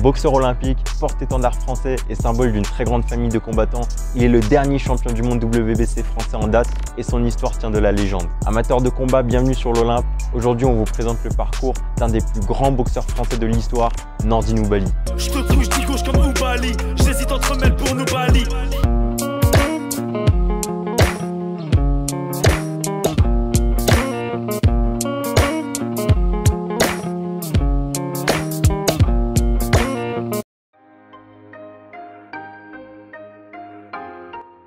Boxeur olympique, porte-étendard français et symbole d'une très grande famille de combattants, il est le dernier champion du monde WBC français en date et son histoire tient de la légende. Amateur de combat, bienvenue sur l'Olympe. Aujourd'hui, on vous présente le parcours d'un des plus grands boxeurs français de l'histoire, Nordine Oubaly. Je te touche, dis gauche comme Oubaly, j'hésite entre Melbourne ou Bali.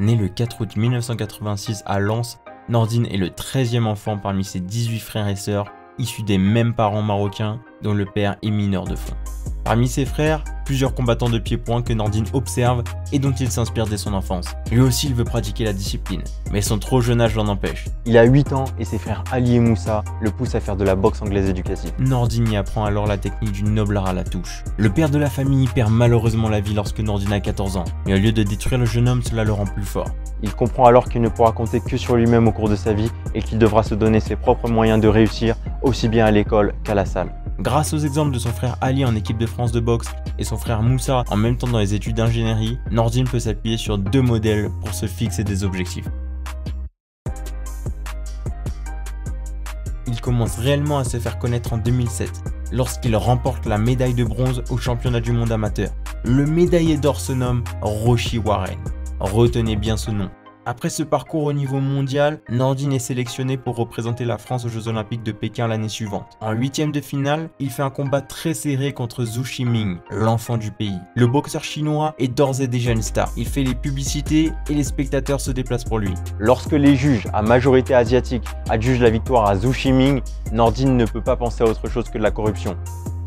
Né le 4 août 1986 à Lens, Nordine est le 13e enfant parmi ses 18 frères et sœurs, issus des mêmes parents marocains, dont le père est mineur de fond. Parmi ses frères, plusieurs combattants de pied-point que Nordine observe et dont il s'inspire dès son enfance. Lui aussi il veut pratiquer la discipline, mais son trop jeune âge l'en empêche. Il a 8 ans et ses frères Ali et Moussa le poussent à faire de la boxe anglaise éducative. Nordine y apprend alors la technique du noble art à la touche. Le père de la famille perd malheureusement la vie lorsque Nordine a 14 ans, mais au lieu de détruire le jeune homme, cela le rend plus fort. Il comprend alors qu'il ne pourra compter que sur lui-même au cours de sa vie et qu'il devra se donner ses propres moyens de réussir, aussi bien à l'école qu'à la salle. Grâce aux exemples de son frère Ali en équipe de France de boxe et son frère Moussa en même temps dans les études d'ingénierie, Nordine peut s'appuyer sur deux modèles pour se fixer des objectifs. Il commence réellement à se faire connaître en 2007, lorsqu'il remporte la médaille de bronze au championnat du monde amateur. Le médaillé d'or se nomme Rauchi Warren. Retenez bien ce nom. Après ce parcours au niveau mondial, Nordine est sélectionné pour représenter la France aux Jeux Olympiques de Pékin l'année suivante. En huitième de finale, il fait un combat très serré contre Zhu Shiming, l'enfant du pays. Le boxeur chinois est d'ores et déjà une star. Il fait les publicités et les spectateurs se déplacent pour lui. Lorsque les juges à majorité asiatique adjugent la victoire à Zhu Shiming, Nordine ne peut pas penser à autre chose que de la corruption.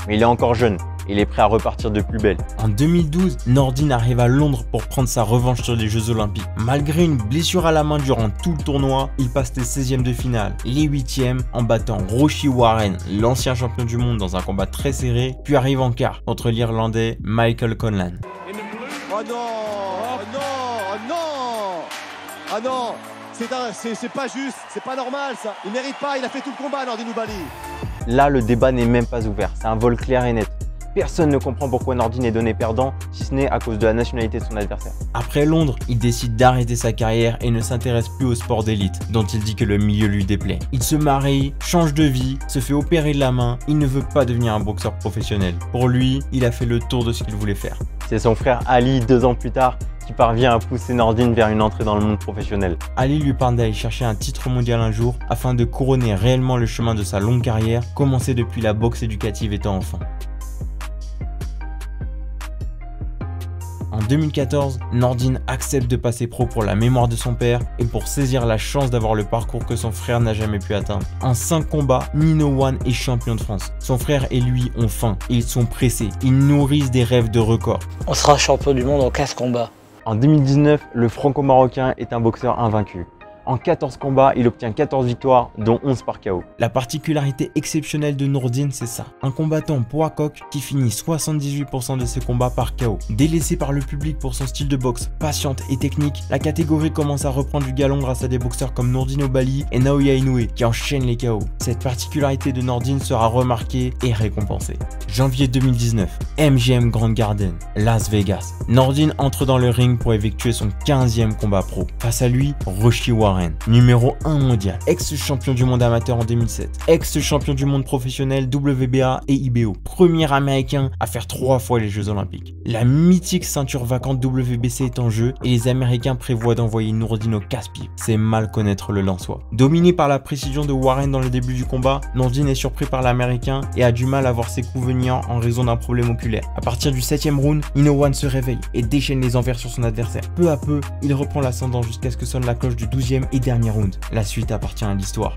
Mais il est encore jeune. Il est prêt à repartir de plus belle. En 2012, Nordine arrive à Londres pour prendre sa revanche sur les Jeux Olympiques. Malgré une blessure à la main durant tout le tournoi, il passe les 16e de finale, les 8e en battant Rauchi Warren, l'ancien champion du monde dans un combat très serré, puis arrive en quart contre l'Irlandais Michael Conlan. Oh non, oh non, oh non, ah non, c'est pas juste, c'est pas normal ça. Il mérite pas, il a fait tout le combat Nordine Oubaly. Là, le débat n'est même pas ouvert, c'est un vol clair et net. Personne ne comprend pourquoi Nordine est donné perdant, si ce n'est à cause de la nationalité de son adversaire. Après Londres, il décide d'arrêter sa carrière et ne s'intéresse plus au sport d'élite, dont il dit que le milieu lui déplaît. Il se marie, change de vie, se fait opérer de la main, il ne veut pas devenir un boxeur professionnel. Pour lui, il a fait le tour de ce qu'il voulait faire. C'est son frère Ali, 2 ans plus tard, qui parvient à pousser Nordine vers une entrée dans le monde professionnel. Ali lui parle d'aller chercher un titre mondial un jour afin de couronner réellement le chemin de sa longue carrière, commencée depuis la boxe éducative étant enfant. En 2014, Nordine accepte de passer pro pour la mémoire de son père et pour saisir la chance d'avoir le parcours que son frère n'a jamais pu atteindre. En 5 combats, Nino One est champion de France. Son frère et lui ont faim et ils sont pressés. Ils nourrissent des rêves de record. On sera champion du monde en 15 combats. En 2019, le franco-marocain est un boxeur invaincu. En 14 combats, il obtient 14 victoires, dont 11 par KO. La particularité exceptionnelle de Nordine, c'est ça. Un combattant poids coq qui finit 78% de ses combats par KO. Délaissé par le public pour son style de boxe patiente et technique, la catégorie commence à reprendre du galon grâce à des boxeurs comme Nordine Oubaly et Naoya Inoue qui enchaînent les KO. Cette particularité de Nordine sera remarquée et récompensée. Janvier 2019, MGM Grand Garden, Las Vegas. Nordine entre dans le ring pour effectuer son 15e combat pro. Face à lui, Rauchi Warren. Numéro 1 mondial, ex-champion du monde amateur en 2007, ex-champion du monde professionnel WBA et IBO, premier américain à faire 3 fois les Jeux Olympiques. La mythique ceinture vacante WBC est en jeu et les Américains prévoient d'envoyer Nordine au casse-pipe. C'est mal connaître le Lensois. Dominé par la précision de Warren dans le début du combat, Nordine est surpris par l'Américain et a du mal à voir ses coups venir en raison d'un problème oculaire. À partir du 7e round, Nino One se réveille et déchaîne les envers sur son adversaire. Peu à peu, il reprend l'ascendant jusqu'à ce que sonne la cloche du 12e et dernier round. La suite appartient à l'histoire.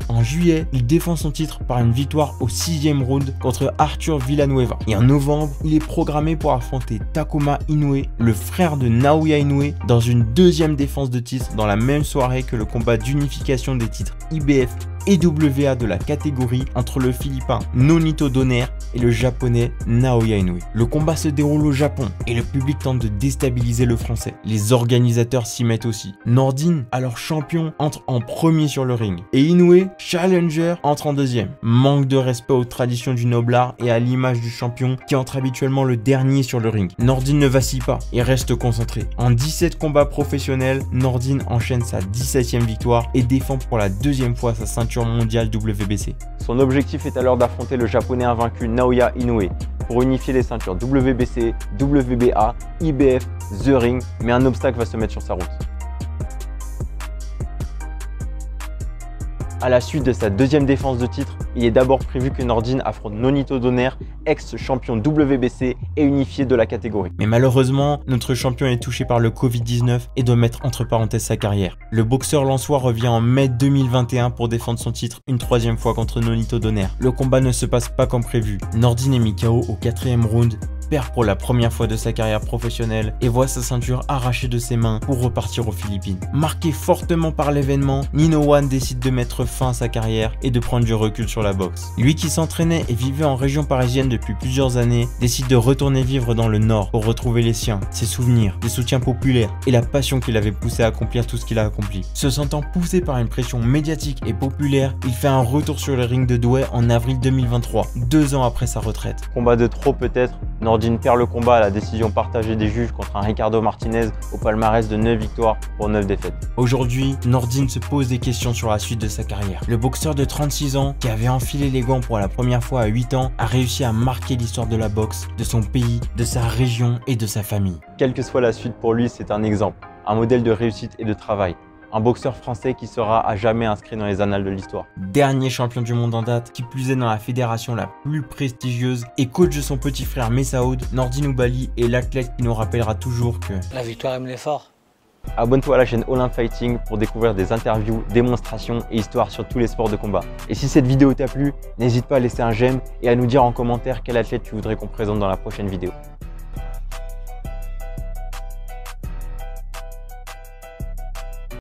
En juillet, il défend son titre par une victoire au 6e round contre Arthur Villanueva. Et en novembre, il est programmé pour affronter Takuma Inoue, le frère de Naoya Inoue, dans une deuxième défense de titre dans la même soirée que le combat d'unification des titres IBF et WA de la catégorie entre le Philippin Nonito Donaire et le Japonais Naoya Inoue. Le combat se déroule au Japon et le public tente de déstabiliser le Français. Les organisateurs s'y mettent aussi. Nordine, alors champion, entre en premier sur le ring et Inoue, challenger, entre en deuxième. Manque de respect aux traditions du noblard et à l'image du champion qui entre habituellement le dernier sur le ring. Nordine ne vacille pas et reste concentré. En 17 combats professionnels, Nordine enchaîne sa 17e victoire et défend pour la deuxième fois sa ceinture mondiale WBC. Son objectif est alors d'affronter le japonais invaincu Naoya Inoue pour unifier les ceintures WBC, WBA, IBF, The Ring, mais un obstacle va se mettre sur sa route. À la suite de sa deuxième défense de titre, il est d'abord prévu que Nordine affronte Nonito Donaire, ex-champion WBC et unifié de la catégorie. Mais malheureusement, notre champion est touché par le Covid-19 et doit mettre entre parenthèses sa carrière. Le boxeur lensois revient en mai 2021 pour défendre son titre une troisième fois contre Nonito Donaire. Le combat ne se passe pas comme prévu. Nordine est mis KO au 4e round, perd pour la première fois de sa carrière professionnelle et voit sa ceinture arrachée de ses mains pour repartir aux Philippines. Marqué fortement par l'événement, Nino One décide de mettre fin à sa carrière et de prendre du recul sur la boxe. Lui qui s'entraînait et vivait en région parisienne depuis plusieurs années, décide de retourner vivre dans le Nord pour retrouver les siens, ses souvenirs, des soutiens populaires et la passion qui l'avait poussé à accomplir tout ce qu'il a accompli. Se sentant poussé par une pression médiatique et populaire, il fait un retour sur le ring de Douai en avril 2023, 2 ans après sa retraite. Combat de trop peut-être, Nordine perd le combat à la décision partagée des juges contre un Ricardo Martinez au palmarès de 9 victoires pour 9 défaites. Aujourd'hui, Nordine se pose des questions sur la suite de sa carrière. Le boxeur de 36 ans, qui avait enfilé les gants pour la première fois à 8 ans, a réussi à marquer l'histoire de la boxe, de son pays, de sa région et de sa famille. Quelle que soit la suite pour lui, c'est un exemple, un modèle de réussite et de travail. Un boxeur français qui sera à jamais inscrit dans les annales de l'histoire. Dernier champion du monde en date, qui plus est dans la fédération la plus prestigieuse et coach de son petit frère Messaoud, Nordine Oubaly est l'athlète qui nous rappellera toujours que la victoire aime les forts. Abonne-toi à la chaîne Olympe Fighting pour découvrir des interviews, démonstrations et histoires sur tous les sports de combat. Et si cette vidéo t'a plu, n'hésite pas à laisser un j'aime et à nous dire en commentaire quel athlète tu voudrais qu'on présente dans la prochaine vidéo.